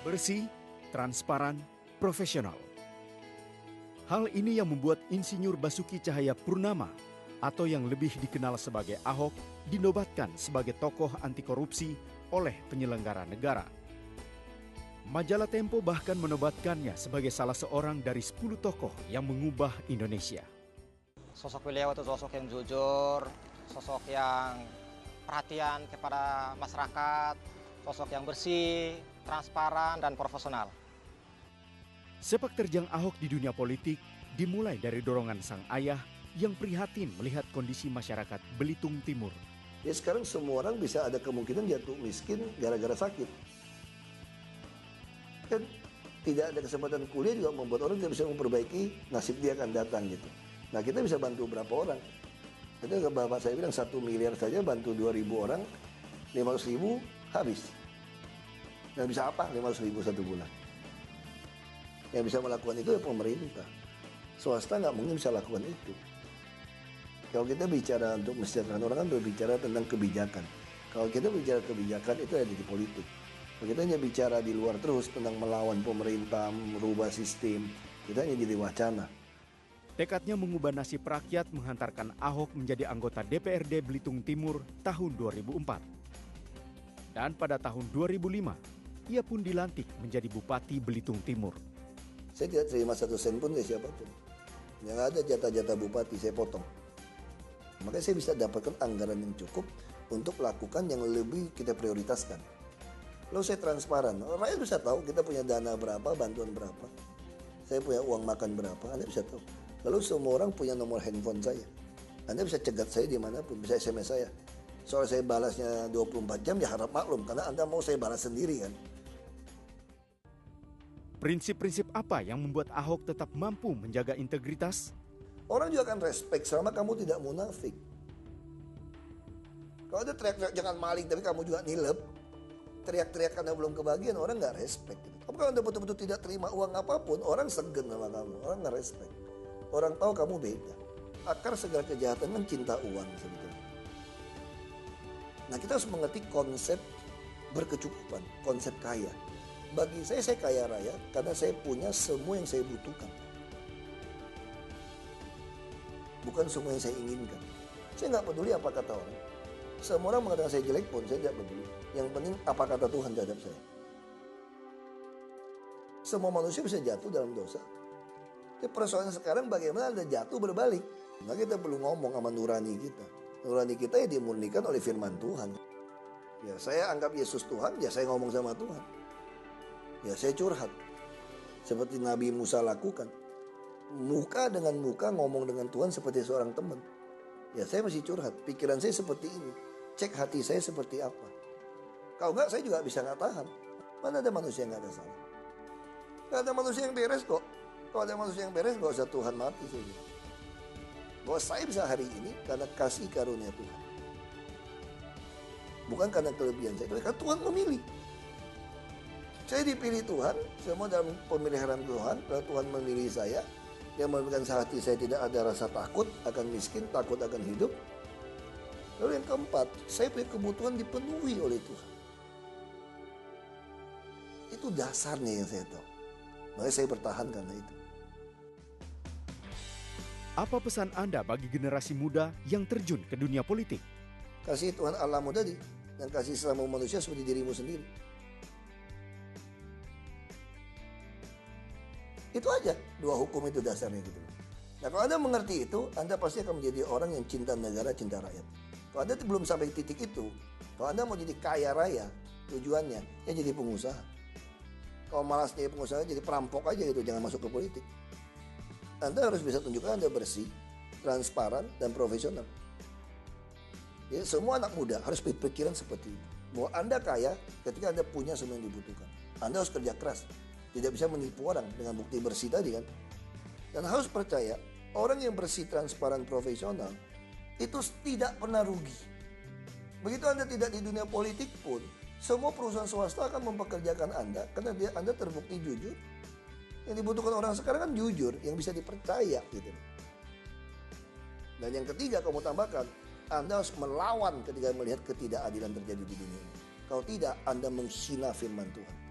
bersih, transparan, profesional. Hal ini yang membuat Insinyur Basuki Cahayapurnama atau yang lebih dikenal sebagai Ahok dinobatkan sebagai tokoh anti korupsi oleh penyelenggara negara. Majalah Tempo bahkan menobatkannya sebagai salah seorang dari 10 tokoh yang mengubah Indonesia. Sosok beliau itu sosok yang jujur, sosok yang perhatian kepada masyarakat, sosok yang bersih, transparan, dan profesional. Sepak terjang Ahok di dunia politik dimulai dari dorongan sang ayah yang prihatin melihat kondisi masyarakat Belitung Timur. Ya sekarang semua orang bisa ada kemungkinan jatuh miskin gara-gara sakit. Kan tidak ada kesempatan kuliah juga membuat orang tidak bisa memperbaiki nasib dia akan datang gitu. Nah kita bisa bantu berapa orang? Itu bapak saya bilang 1 miliar saja bantu 2.000 orang, 500.000 habis. Nah bisa apa 500.000 satu bulan? Yang bisa melakukan itu ya pemerintah. Swasta nggak mungkin bisa lakukan itu. Kalau kita bicara untuk mesejahterakan orang kan berbicara tentang kebijakan. Kalau kita bicara kebijakan itu ada di politik. Kalau kita hanya bicara di luar terus tentang melawan pemerintah, merubah sistem, kita hanya jadi wacana. Tekadnya mengubah nasib rakyat menghantarkan Ahok menjadi anggota DPRD Belitung Timur tahun 2004. Dan pada tahun 2005, ia pun dilantik menjadi Bupati Belitung Timur. Saya tidak terima 1 sen pun dari siapapun. Yang ada jatah-jatah bupati saya potong. Makanya saya bisa dapatkan anggaran yang cukup untuk lakukan yang lebih kita prioritaskan. Lalu saya transparan, rakyat bisa tahu kita punya dana berapa, bantuan berapa. Saya punya uang makan berapa, Anda bisa tahu. Lalu semua orang punya nomor handphone saya. Anda bisa cegat saya dimanapun, bisa SMS saya. Soal saya balasnya 24 jam ya harap maklum, karena Anda mau saya balas sendiri kan. Prinsip-prinsip apa yang membuat Ahok tetap mampu menjaga integritas? Orang juga akan respect selama kamu tidak munafik. Kalau ada teriak-teriak jangan maling tapi kamu juga nilep, teriak-teriak karena belum kebagian, orang nggak respect. Tapi kalau Anda betul-betul tidak terima uang apapun, orang segen sama kamu, orang nggak respect. Orang tahu kamu beda. Akar segala kejahatan kan cinta uang sebetulnya. Nah kita harus mengerti konsep berkecukupan, konsep kaya. Bagi saya kaya raya karena saya punya semua yang saya butuhkan. Bukan semua yang saya inginkan. Saya nggak peduli apa kata orang. Semua orang mengatakan saya jelek pun saya tidak peduli. Yang penting apa kata Tuhan terhadap saya. Semua manusia bisa jatuh dalam dosa. Jadi persoalan sekarang bagaimana Anda jatuh berbalik. Nah kita perlu ngomong sama nurani kita. Nurani kita ya dimurnikan oleh firman Tuhan. Ya saya anggap Yesus Tuhan, ya saya ngomong sama Tuhan. Ya saya curhat. Seperti Nabi Musa lakukan. Muka dengan muka ngomong dengan Tuhan seperti seorang teman. Ya saya masih curhat. Pikiran saya seperti ini. Cek hati saya seperti apa. Kalau enggak saya juga bisa nggak tahan. Mana ada manusia yang nggak ada salah. Nggak ada manusia yang beres kok. Kalau ada manusia yang beres nggak usah Tuhan mati saja. Bahwa saya bisa hari ini karena kasih karunia Tuhan. Bukan karena kelebihan saya. Karena Tuhan memilih. Saya dipilih Tuhan, semua dalam pemeliharaan Tuhan. Kalau Tuhan memilih saya, yang memberikan hati saya tidak ada rasa takut akan miskin, takut akan hidup. Lalu yang keempat, saya punya kebutuhan dipenuhi oleh Tuhan. Itu dasarnya yang saya tahu. Makanya saya bertahan karena itu. Apa pesan Anda bagi generasi muda yang terjun ke dunia politik? Kasih Tuhan Allahmu tadi, dan kasih sesama manusia seperti dirimu sendiri. Itu aja, 2 hukum itu dasarnya gitu. Nah kalau Anda mengerti itu, Anda pasti akan menjadi orang yang cinta negara, cinta rakyat. Kalau Anda belum sampai titik itu, kalau Anda mau jadi kaya raya, tujuannya ya jadi pengusaha. Kalau malas jadi pengusaha, jadi perampok aja gitu, jangan masuk ke politik. Anda harus bisa tunjukkan Anda bersih, transparan, dan profesional. Jadi semua anak muda harus berpikiran seperti itu. Bahwa Anda kaya ketika Anda punya semua yang dibutuhkan. Anda harus kerja keras. Tidak bisa menipu orang dengan bukti bersih tadi kan. Dan harus percaya, orang yang bersih, transparan, profesional, itu tidak pernah rugi. Begitu Anda tidak di dunia politik pun, semua perusahaan swasta akan mempekerjakan Anda, karena Anda terbukti jujur. Yang dibutuhkan orang sekarang kan jujur, yang bisa dipercaya gitu. Dan yang ketiga kamu tambahkan, Anda harus melawan ketika melihat ketidakadilan terjadi di dunia ini. Kalau tidak, Anda menghina firman Tuhan.